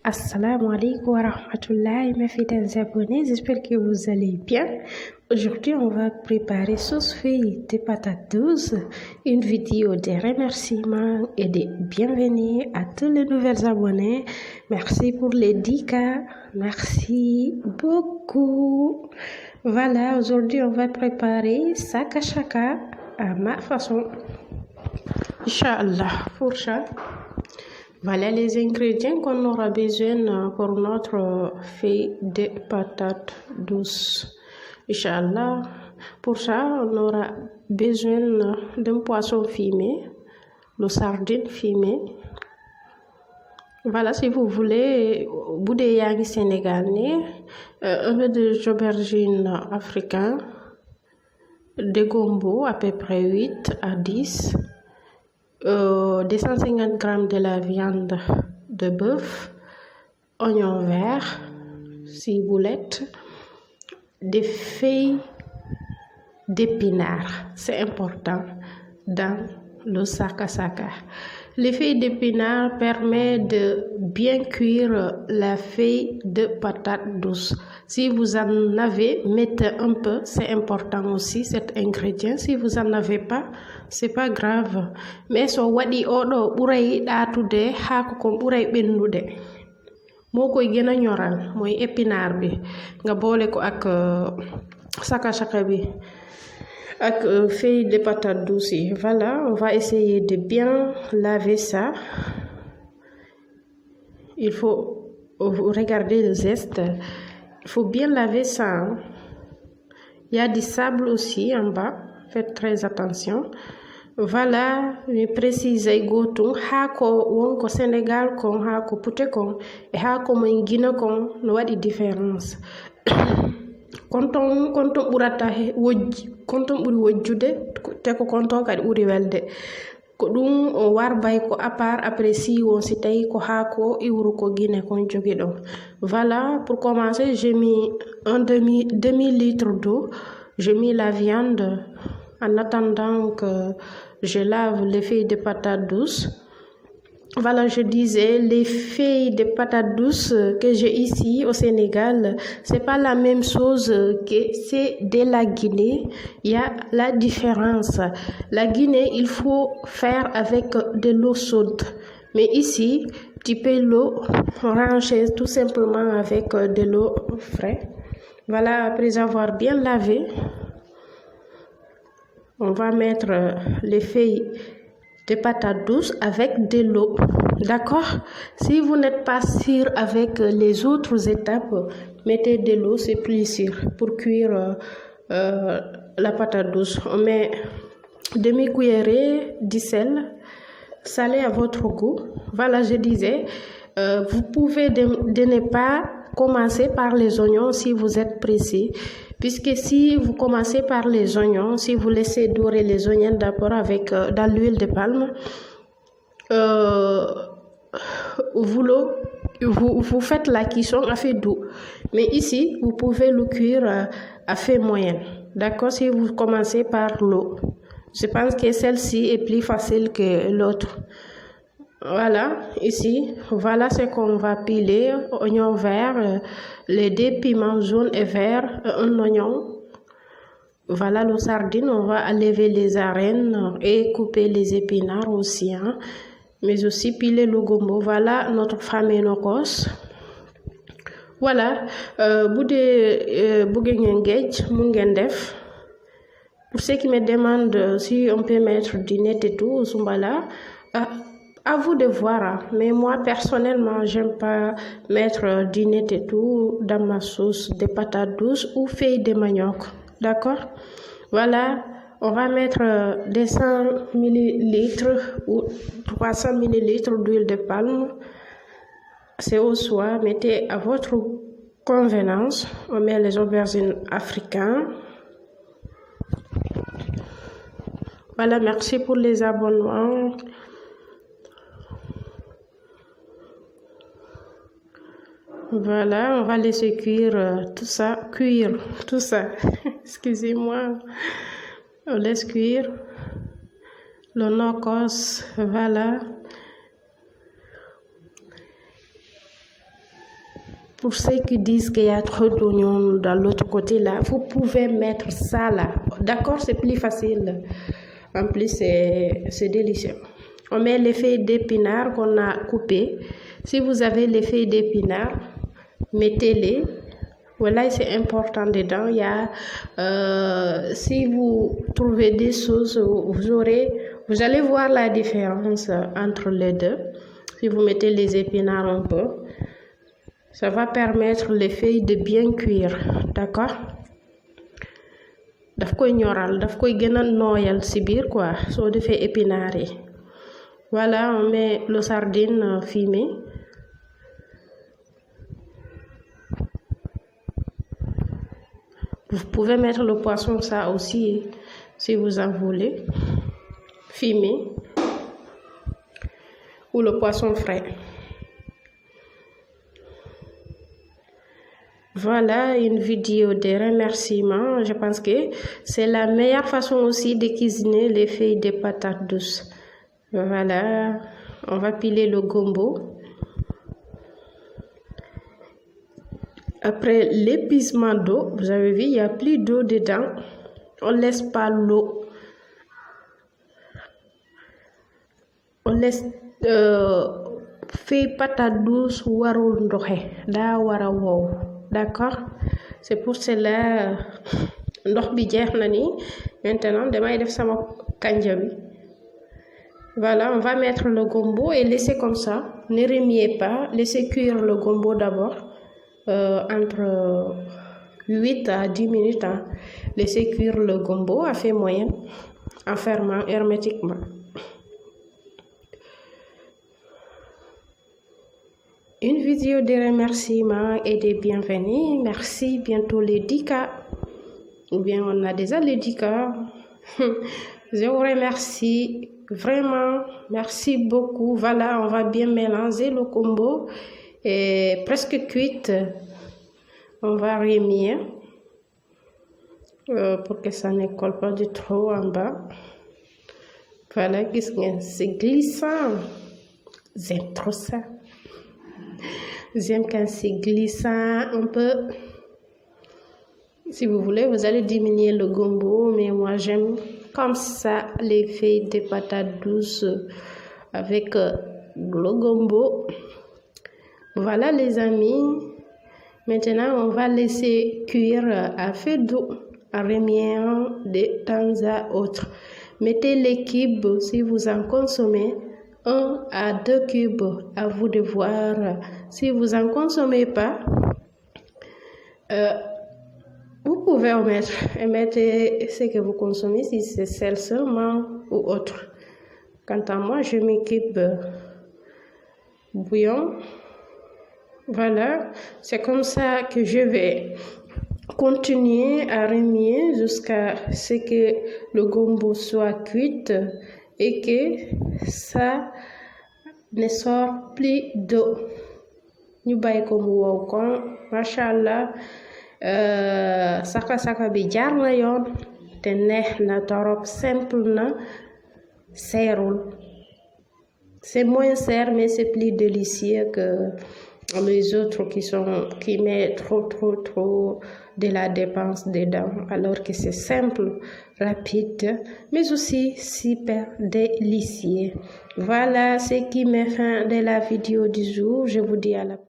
Assalamu alaikum wa rahmatullahi mes fidèles abonnés, j'espère que vous allez bien. Aujourd'hui, on va préparer sauce feuille de patates douces, une vidéo de remerciements et de bienvenue à tous les nouveaux abonnés. Merci pour les 10K, merci beaucoup. Voilà, aujourd'hui, on va préparer saka shaka à ma façon. Inch'Allah, pour ça. Voilà les ingrédients qu'on aura besoin pour notre feuille de patates douces. Inch'Allah, pour ça, on aura besoin d'un poisson fumé, de sardine fumée. Voilà, si vous voulez, boudé yagi sénégalais, un peu d'aubergine africain, de gombo à peu près 8 à 10. 250 g de la viande de bœuf, oignons verts, 6 boulettes, des feuilles d'épinards, c'est important dans le saka saka. Les feuilles d'épinards permettent de bien cuire la feuille de patate douce. Si vous en avez, mettez un peu, c'est important aussi cet ingrédient. Si vous en avez pas, c'est pas grave. Mais so wadi odo buray datude hako ko buray bendude. Moko gëna ñoral moy épinard bi nga bolé ko ak saka saka bi. Avec feuille de patates douces. Voilà, on va essayer de bien laver ça. Il faut regarder le geste. Il faut bien laver ça. Il y a du sable aussi en bas. Faites très attention. Voilà, je précise gotung hako wonko Sénégal kon hako pute kon et hako mo Guinée kon no wadi différence. Konton ɓurata wojji konton ɓuri wojjude te ko konton kadi ɓuri welde ko ɗum o warbay ko à part après si on si tawi ko haako iwru ko Guinée kon jogi ɗon. Voilà, pour commencer j'ai mis un demi litre d'eau. J'ai mis la viande en attendant que je lave les feuilles de patates douces. Voilà, je disais, les feuilles de patates douces que j'ai ici au Sénégal, c'est pas la même chose que c'est de la Guinée. Il y a la différence. La Guinée, il faut faire avec de l'eau chaude. Mais ici, tu peux l'eau ranger tout simplement avec de l'eau fraîche. Voilà, après avoir bien lavé, on va mettre les feuilles de patates douces avec de l'eau. D'accord? Si vous n'êtes pas sûr avec les autres étapes, mettez de l'eau, c'est plus sûr pour cuire la patate douce. On met demi-cuillerée de sel, salé à votre goût. Voilà, je disais, vous pouvez de ne pas commencer par les oignons si vous êtes pressé. Puisque si vous commencez par les oignons, si vous laissez dorer les oignons d'abord avec dans l'huile de palme, vous faites la cuisson à feu doux. Mais ici, vous pouvez le cuire à feu moyen. D'accord? Si vous commencez par l'eau. Je pense que celle-ci est plus facile que l'autre. Voilà, ici, voilà ce qu'on va piler. Oignon vert, les 2 piments jaunes et verts, un oignon. Voilà le sardine, on va enlever les arènes et couper les épinards aussi. Hein. Mais aussi piler le gombo. Voilà notre famille nokos. Voilà, pour ceux qui me demandent si on peut mettre du net et tout, Zumbala, à vous de voir, hein. Mais moi personnellement, j'aime pas mettre du net et tout dans ma sauce de patates douces ou feuilles de manioc. D'accord? Voilà, on va mettre 200 ml ou 300 ml d'huile de palme. C'est au choix, mettez à votre convenance. On met les aubergines africaines. Voilà, merci pour les abonnements. Voilà, on va laisser cuire tout ça, excusez-moi, on laisse cuire le nokos, voilà. pour ceux qui disent qu'il y a trop d'oignons dans l'autre côté là, vous pouvez mettre ça là. D'accord, c'est plus facile. En plus, c'est délicieux. On met les feuilles d'épinards qu'on a coupées. Si vous avez les feuilles d'épinards, mettez-les. Voilà, c'est important dedans. Il y a, si vous trouvez des sauces, vous allez voir la différence entre les deux. Si vous mettez les épinards un peu, ça va permettre les feuilles de bien cuire. D'accord? Daf koy ñoral, daf koy gëna noyal ci biir quoi, soo defee épinards yi. Voilà, on met le sardine fumée. Vous pouvez mettre le poisson ça aussi si vous en voulez, fumé, ou le poisson frais. Voilà une vidéo de remerciements. Je pense que c'est la meilleure façon aussi de cuisiner les feuilles de patates douces. Voilà, on va piler le gombo. Après l'épuisement d'eau, vous avez vu, il n'y a plus d'eau dedans. On ne laisse pas l'eau. On laisse feuille patate douce warul ndoxe daa wara wow. D'accord? C'est pour cela ndox bi jeex na ni. Maintenant damay def sama kanja bi. Voilà, on va mettre le gombo et laisser comme ça. Ne remuez pas, laissez cuire le gombo d'abord entre 8 à 10 minutes. Hein. Laissez cuire le gombo à feu moyen en fermant hermétiquement. Une vidéo de remerciements et de bienvenue. Merci, bientôt les 10K. Ou bien on a déjà les 10K. Je vous remercie vraiment. Merci beaucoup. Voilà, on va bien mélanger le combo. Et presque cuite. On va remuer pour que ça ne colle pas du trop en bas. Voilà, c'est glissant. J'aime trop ça. J'aime quand c'est glissant un peu. Si vous voulez, vous allez diminuer le gombo, mais moi j'aime comme ça les feuilles de patates douces avec le gombo. Voilà les amis. Maintenant, on va laisser cuire à feu doux, en remuant de temps à autre. Mettez les cubes si vous en consommez. 1 à 2 cubes, à vous de voir. Si vous en consommez pas, vous pouvez en mettre et mettez ce que vous consommez, si c'est sel seulement ou autre. Quant à moi, je m'équipe bouillon. Voilà, c'est comme ça que je vais continuer à remuer jusqu'à ce que le gombo soit cuit et que ça ne sort plus d'eau. Ñu bàyyi ko mu wow kon machallah saka bi jaar na yoon te neex na torop, simple na, seerul. C'est moins cher mais c'est plus délicieux que les autres qui mettent trop de la dépense dedans, alors que c'est simple, rapide, mais aussi super délicieux. Voilà ce qui met fin de la vidéo du jour. Je vous dis à la prochaine.